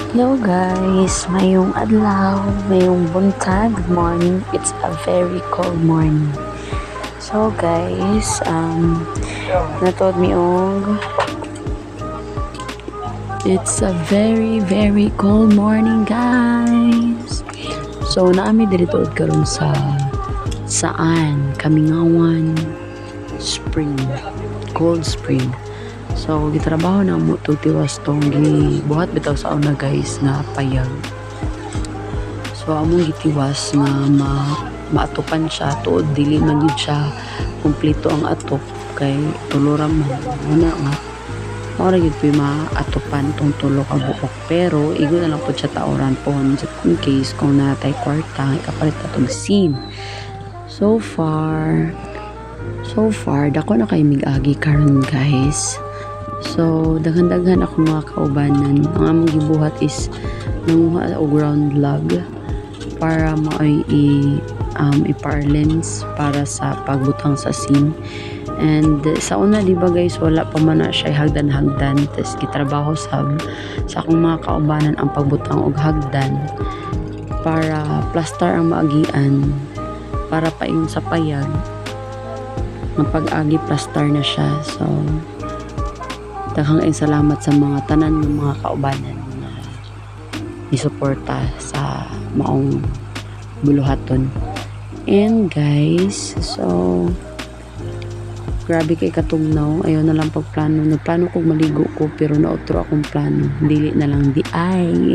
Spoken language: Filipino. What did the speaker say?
Hello guys, mayong adlaw, mayong buntag, good morning. It's a very cold morning. So guys, natod mi og it's a very cold morning guys. So naami dito karon sa saan Kamingawan Spring, Cold Spring. So gitrabaho na mo tiwas tong gibuhat bitaw sa una guys na payag. So among gitiwas nga maatupan siya tuod dili man yun siya kumpleto ang atop kay tuluram man una nga mao ra gyud maatupan tong tulo ka buok pero igo na lang pud siya taoran pohon just in case kung natay kwarta ikapalit atong SIM. So far dako na kay mig-agi karon guys. So daghan-daghan ako mga kaubanan. Ang among gibuhat is nanguha og ground log para maoy i-power lens para sa pagbutang sa SIM. And sa una di ba guys wala pa man na siya hagdan-hagdan tes gitrabaho sa akong mga kaubanan ang pagbutang og hagdan para plaster ang maagian para paingon sa payag mapag-agi plaster na siya. So daghang salamat sa mga tanan ng mga kaubanan na isuporta sa maong buluhaton. And guys, so grabe kay katugnaw, ayaw na lang pagplano. Nagplano kong maligo ko pero nautro akong plano. Dili na lang di ay.